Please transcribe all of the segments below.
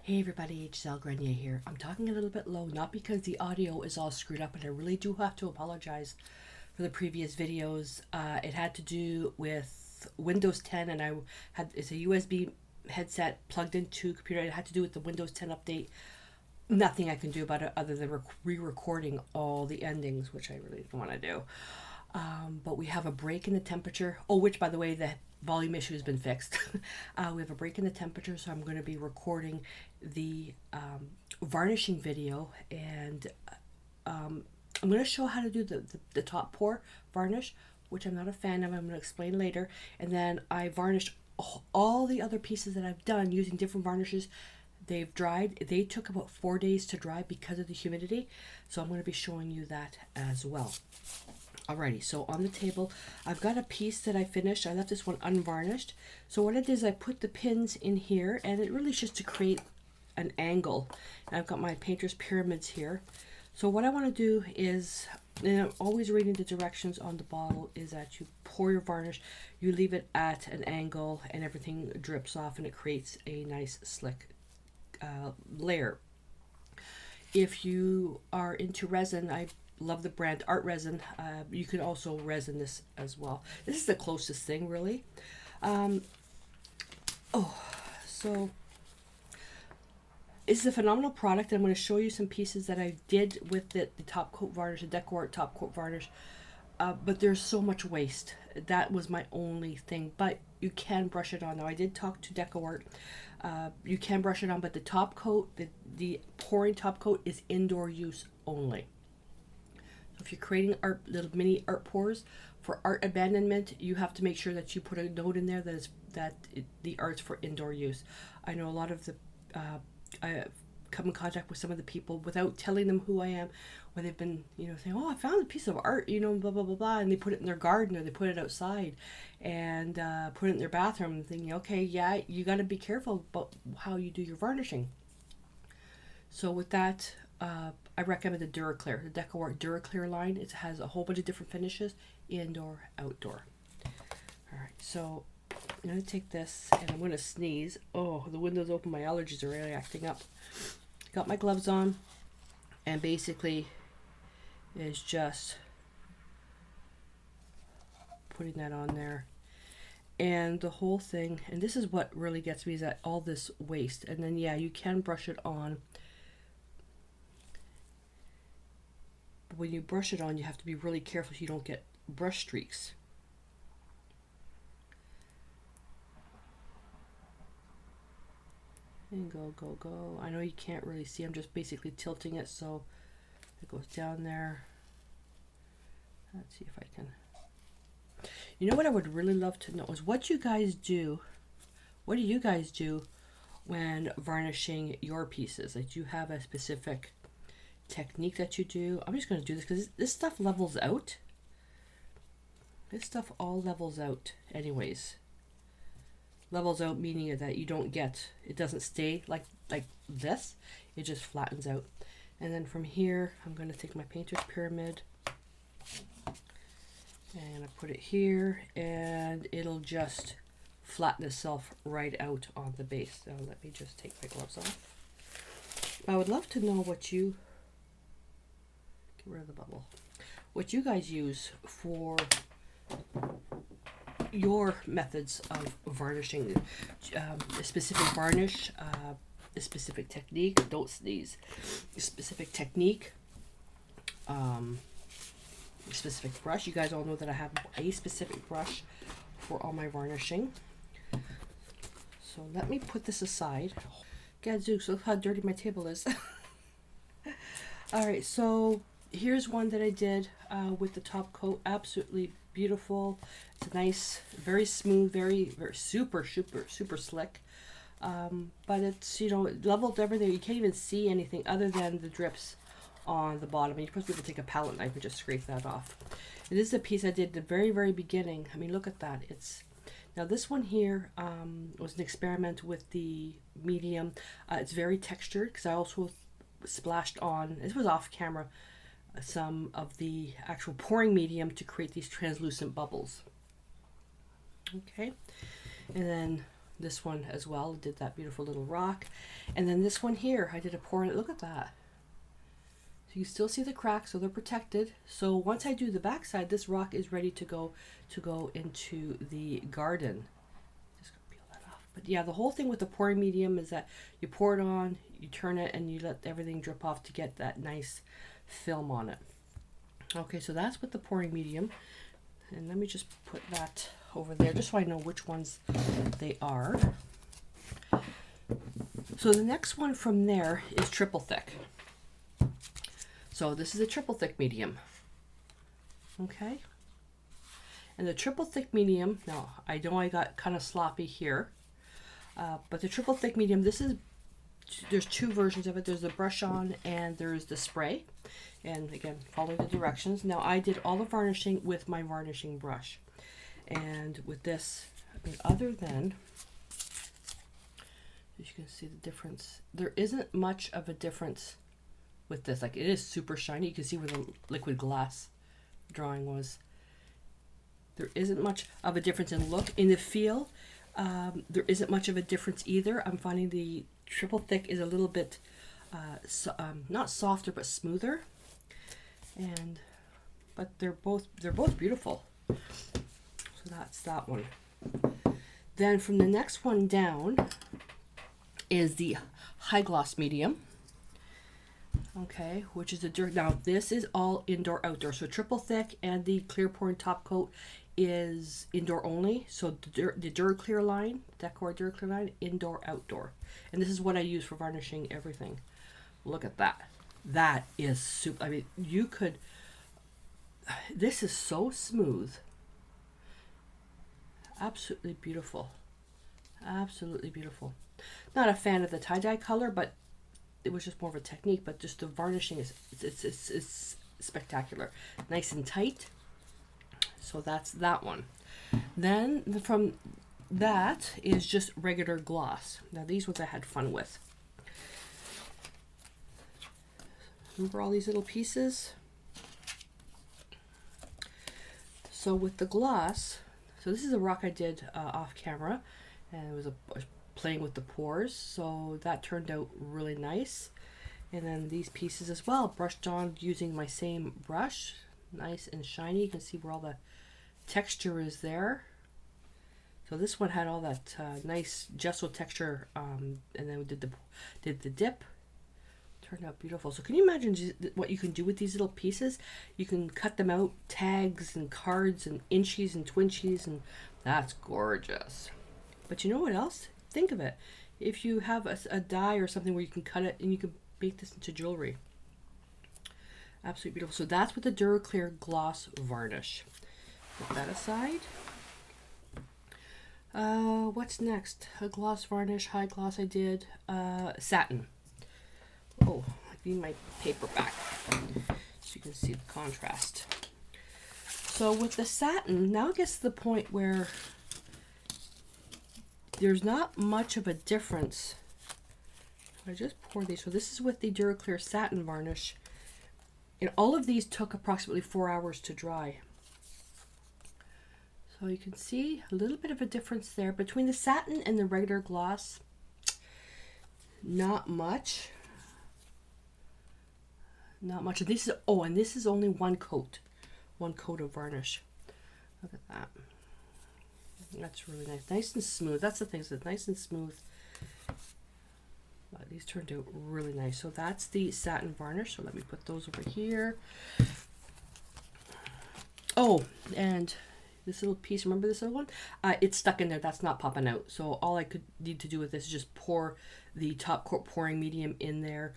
Hey everybody, Gisele Grenier here. I'm talking a little bit low, not because the audio is all screwed up, and I really do have to apologize for the previous videos. It had to do with Windows 10, and it's a USB headset plugged into a computer. It had to do with the Windows 10 update. Nothing I can do about it other than re-recording all the endings, which I really don't want to do. But we have a break in the temperature. Oh, which, by the way, the volume issue has been fixed. We have a break in the temperature, so I'm going to be recording the varnishing video, and I'm going to show how to do the top pour varnish, which I'm not a fan of. I'm going to explain later. And then I varnished all the other pieces that I've done using different varnishes. They've dried. They took about 4 days to dry because of the humidity, so I'm going to be showing you that as well. Alrighty, so on the table, I've got a piece that I finished. I left this one unvarnished. So what I did is I put the pins in here, and it really is just to create an angle. And I've got my painter's pyramids here. So what I want to do is, and I'm always reading the directions on the bottle, is that you pour your varnish, you leave it at an angle, and everything drips off, and it creates a nice slick layer. If you are into resin, I love the brand Art Resin. You can also resin this as well. This is the closest thing, really. So it's a phenomenal product. I'm going to show you some pieces that I did with the top coat varnish, the Deco Art top coat varnish. But there's so much waste. That was my only thing. But you can brush it on. Now, I did talk to Deco Art. You can brush it on, but the top coat, the pouring top coat, is indoor use only. If you're creating little mini art pours for art abandonment, you have to make sure that you put a note in there that the art's for indoor use. I know a lot of I come in contact with some of the people without telling them who I am, where they've been, saying, "Oh, I found a piece of art, blah blah blah blah," and they put it in their garden or they put it outside, and put it in their bathroom, and thinking, "Okay, yeah, you got to be careful about how you do your varnishing." So with that, I recommend the DuraClear, the Deco Art DuraClear line. It has a whole bunch of different finishes, indoor, outdoor. All right, so I'm going to take this and I'm going to sneeze. Oh, the window's open. My allergies are really acting up. Got my gloves on, and basically is just putting that on there. And the whole thing, and this is what really gets me, is that all this waste. And then, yeah, you can brush it on. When you brush it on, you have to be really careful so you don't get brush streaks. And go, go, go. I know you can't really see. I'm just basically tilting it so it goes down there. Let's see if I can. You know what I would really love to know is what you guys do. What do you guys do when varnishing your pieces? Like, do you have a specific technique that you do? I'm just going to do this because this stuff levels out. This stuff all levels out anyways. Levels out meaning that you don't get, it doesn't stay like this. It just flattens out. And then from here, I'm going to take my painter's pyramid and I put it here, and it'll just flatten itself right out on the base. So let me just take my gloves off. I would love to know what you, get rid of the bubble, what you guys use for your methods of varnishing. A specific varnish, a specific technique, don't sneeze, a specific technique, a specific brush. You guys all know that I have a specific brush for all my varnishing. So let me put this aside. Gadzooks, look how dirty my table is. Alright, so here's one that I did with the top coat. Absolutely beautiful. It's nice, very smooth, very super slick. But it's, it leveled everything. You can't even see anything other than the drips on the bottom. And you're supposed to be able to take a palette knife and just scrape that off. And this is a piece I did at the very beginning. I mean, look at that. Now this one here was an experiment with the medium. It's very textured because I also splashed on, this was off camera, some of the actual pouring medium to create these translucent bubbles. Okay, and then this one as well, did that beautiful little rock. And then this one here, I did a pour in it. Look at that. So you still see the cracks, so they're protected. So once I do the back side, this rock is ready to go into the garden. Just gonna peel that off. But yeah, the whole thing with the pouring medium is that you pour it on, you turn it, and you let everything drip off to get that nice film on it. Okay, so that's with the pouring medium. And let me just put that over there just so I know which ones they are. So the next one from there is triple thick. So this is a triple thick medium. Okay. And the triple thick medium, now I know I got kind of sloppy here, but the triple thick medium, there's two versions of it. There's the brush on and there's the spray. And again, follow the directions. Now I did all the varnishing with my varnishing brush. And with this, I mean, other than, as you can see the difference, there isn't much of a difference with this. Like, it is super shiny. You can see where the liquid glass drawing was. There isn't much of a difference in look. In the feel, there isn't much of a difference either. I'm finding the triple thick is a little bit, not softer, but smoother. But they're both beautiful. So that's that one. Then from the next one down is the high gloss medium. Okay, which is now this is all indoor outdoor. So triple thick and the clear pouring top coat is indoor only. So the Duraclear line, Decor Duraclear line, indoor outdoor. And this is what I use for varnishing everything. Look at that. That is super. I mean, you could, this is so smooth. Absolutely beautiful. Absolutely beautiful. Not a fan of the tie-dye color, but it was just more of a technique. But just the varnishing is it's spectacular. Nice and tight. So that's that one. Then from that is just regular gloss. Now these ones I had fun with. Remember all these little pieces? So with the gloss, so this is a rock I did off camera, and it was playing with the pores, so that turned out really nice. And then these pieces as well, brushed on using my same brush, nice and shiny. You can see where all the texture is there. So this one had all that nice gesso texture, and then we did the dip. Turned out beautiful. So can you imagine what you can do with these little pieces? You can cut them out, tags and cards and inchies and twinchies, and that's gorgeous. But you know what else? Think of it. If you have a die or something where you can cut it and you can make this into jewelry. Absolutely beautiful. So that's with the Duraclear Gloss Varnish. Put that aside. What's next? A gloss varnish, high gloss I did. Satin. Oh, I need my paper back so you can see the contrast. So with the satin, now it gets to the point where there's not much of a difference. I just pour these. So this is with the Duraclear Satin Varnish. And all of these took approximately 4 hours to dry. So you can see a little bit of a difference there between the satin and the regular gloss. Not much. Not much. And this is, oh, and this is only one coat of varnish. Look at that. That's really nice. Nice and smooth. That's the thing, is it's nice and smooth. These turned out really nice. So that's the satin varnish. So let me put those over here. Oh, and this little piece, remember this little one? It's stuck in there. That's not popping out. So all I could need to do with this is just pour the top coat pouring medium in there,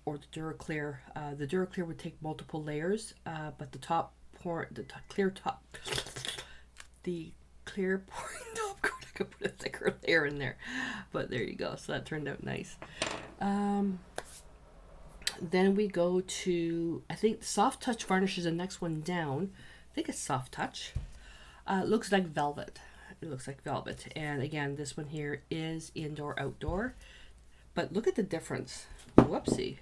or the Duraclear. The Duraclear would take multiple layers, but the clear pouring top coat, I could put a thicker layer in there. But there you go. So that turned out nice. Then we go to, I think Soft Touch Varnish is the next one down. I think it's Soft Touch. Looks like velvet. It looks like velvet. And again, this one here is indoor outdoor. But look at the difference. Whoopsie.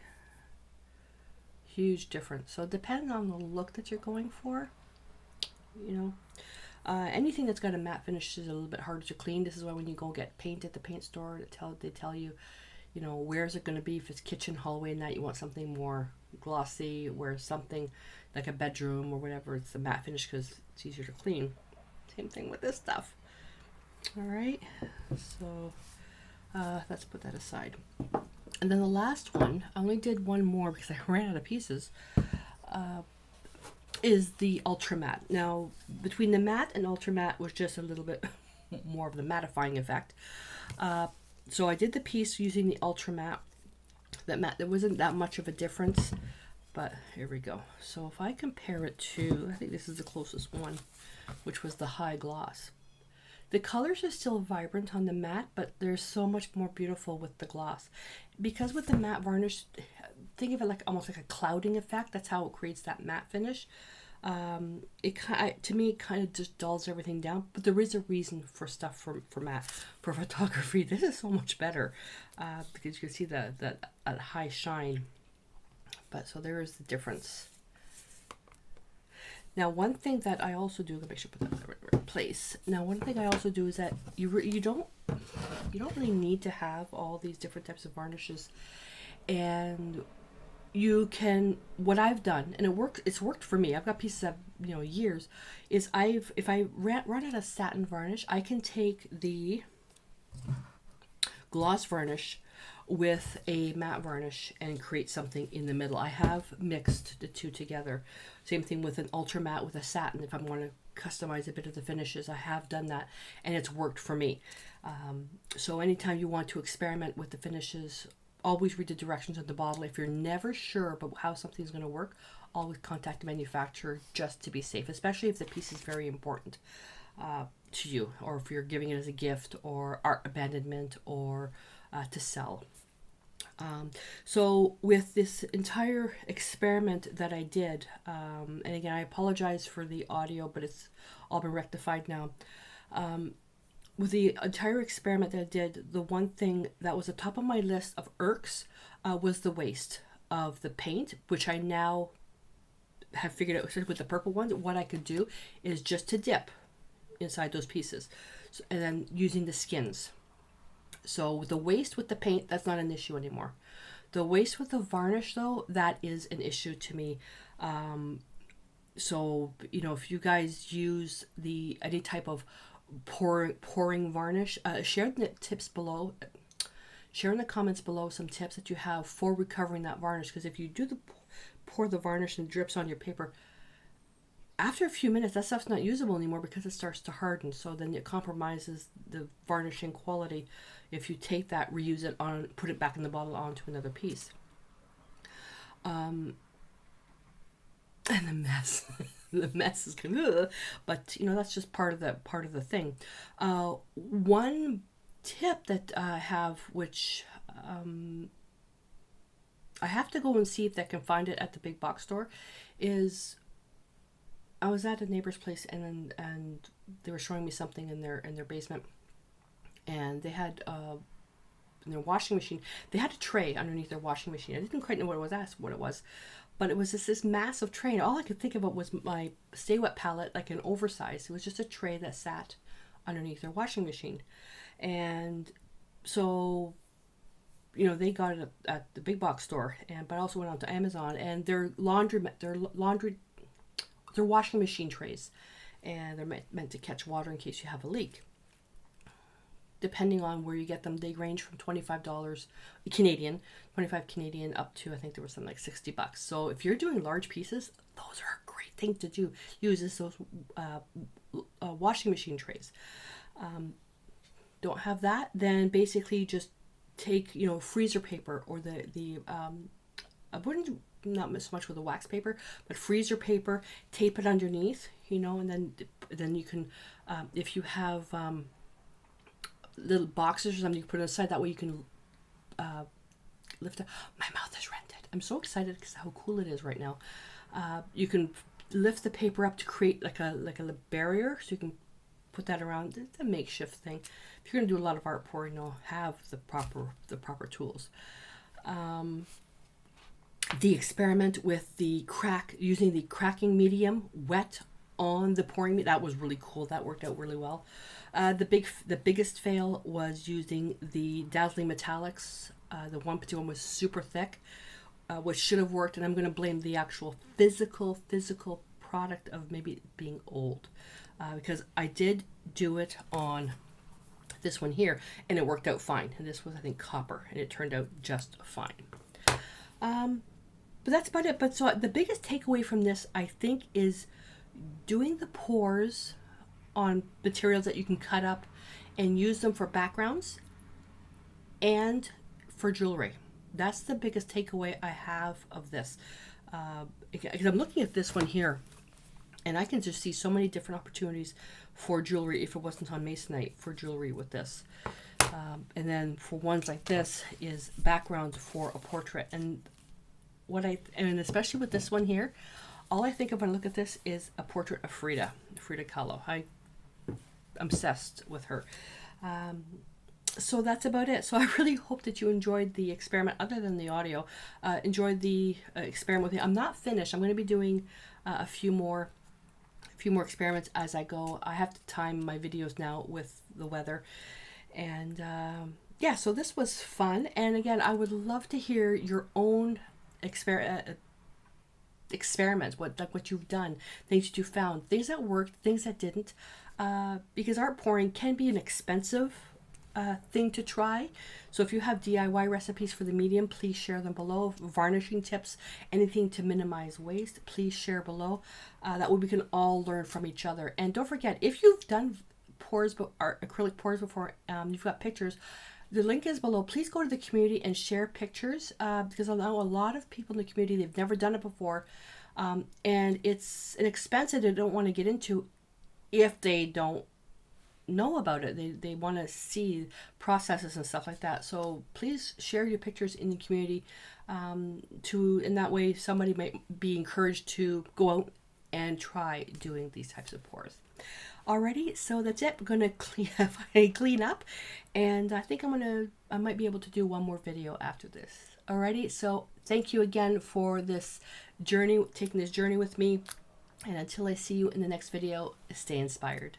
Huge difference. So depending on the look that you're going for, you know. Anything that's got a matte finish is a little bit harder to clean. This is why when you go get paint at the paint store, they tell you, you know, where's it going to be. If it's kitchen, hallway, and that you want something more glossy, where something like a bedroom or whatever, it's a matte finish because it's easier to clean. Same thing with this stuff. All right, so let's put that aside. And then the last one, I only did one more because I ran out of pieces, is the Ultra Matte. Now, between the matte and Ultra Matte was just a little bit more of the mattifying effect. So I did the piece using the Ultra Matte. That matte, there wasn't that much of a difference, but here we go. So if I compare it to, I think this is the closest one, which was the High Gloss. The colors are still vibrant on the matte, but they're so much more beautiful with the gloss. Because with the matte varnish, think of it like almost like a clouding effect. That's how it creates that matte finish. To me, it kind of just dulls everything down. But there is a reason for stuff for matte. For photography, this is so much better because you can see the high shine. But so there is the difference. Now, one thing that I also do, make sure I put that in the right place. Now, one thing I also do is that you don't really need to have all these different types of varnishes, and you can. What I've done, and it's worked for me. I've got pieces of years. Is if I run out of satin varnish, I can take the gloss varnish with a matte varnish and create something in the middle. I have mixed the two together. Same thing with an ultra matte with a satin. If I want to customize a bit of the finishes, I have done that and it's worked for me. So anytime you want to experiment with the finishes, always read the directions on the bottle. If you're never sure about how something's going to work, always contact the manufacturer just to be safe, especially if the piece is very important to you, or if you're giving it as a gift or art abandonment or to sell. So with this entire experiment that I did, and again, I apologize for the audio, but it's all been rectified now. With the entire experiment that I did, the one thing that was at the top of my list of irks was the waste of the paint, which I now have figured out with the purple ones. What I could do is just to dip inside those pieces, and then using the skins. So the waste with the paint, that's not an issue anymore. The waste with the varnish, though, that is an issue to me. So, if you guys use any type of pouring varnish, share in the tips below. Share in the comments below some tips that you have for recovering that varnish. Because if you do pour the varnish and it drips on your paper, after a few minutes, that stuff's not usable anymore because it starts to harden. So then it compromises the varnishing quality. If you take that, reuse it put it back in the bottle onto another piece. And the mess, the mess is good, but that's just part of the thing. One tip that I have, which I have to go and see if I can find it at the big box store, is I was at a neighbor's place and they were showing me something in their basement, and they had in their washing machine, they had a tray underneath their washing machine. I didn't quite know what it was, asked what it was, but it was this massive tray, and all I could think about was my Stay Wet palette, like an oversized. It was just a tray that sat underneath their washing machine, and so they got it at the big box store, but I also went on to Amazon, and their washing machine trays, and they're meant to catch water in case you have a leak. Depending on where you get them, they range from $25 Canadian, 25 Canadian, up to, I think there was something like $60. So if you're doing large pieces, those are a great thing to do. Use those washing machine trays. Don't have that, then basically just take freezer paper, or I wouldn't, not so much with the wax paper, but freezer paper, tape it underneath, and then you can, if you have little boxes or something, you can put it aside. That way you can lift it. My mouth is rented. I'm so excited because how cool it is right now. You can lift the paper up to create like a barrier, so you can put that around. It's a makeshift thing. If you're going to do a lot of art pouring, have the proper tools. The experiment with using the cracking medium, wet on the pouring media. That was really cool. That worked out really well. The biggest fail was using the Dazzling Metallics. The 151 was super thick, which should have worked, and I'm going to blame the actual physical product of maybe being old, because I did do it on this one here, and it worked out fine. And this was, I think, copper, and it turned out just fine. But that's about it. But so the biggest takeaway from this, I think, is doing the pours on materials that you can cut up and use them for backgrounds and for jewelry. That's the biggest takeaway I have of this. Because I'm looking at this one here, and I can just see so many different opportunities for jewelry if it wasn't on Masonite, for jewelry with this. And then for ones like this is backgrounds for a portrait. And especially with this one here, all I think of when I look at this is a portrait of Frida Kahlo. I'm obsessed with her. So that's about it. So I really hope that you enjoyed the experiment, other than the audio. Enjoyed the experiment with me. I'm not finished. I'm going to be doing a few more experiments as I go. I have to time my videos now with the weather. And yeah, so this was fun. And again, I would love to hear your own experiments, what you've done, things that you found, things that worked, things that didn't, because art pouring can be an expensive thing to try. So if you have DIY recipes for the medium, please share them below. Varnishing tips, anything to minimize waste, please share below. That way we can all learn from each other. And don't forget, if you've done pours or acrylic pours before, you've got pictures, the link is below. Please go to the community and share pictures, because I know a lot of people in the community, they've never done it before, and it's an expense that they don't want to get into if they don't know about it. They want to see processes and stuff like that. So please share your pictures in the community, in that way somebody might be encouraged to go out and try doing these types of pours. Alrighty, so that's it. I'm gonna clean up, and I think I might be able to do one more video after this. Alrighty, so thank you again for this journey, taking this journey with me, and until I see you in the next video, stay inspired.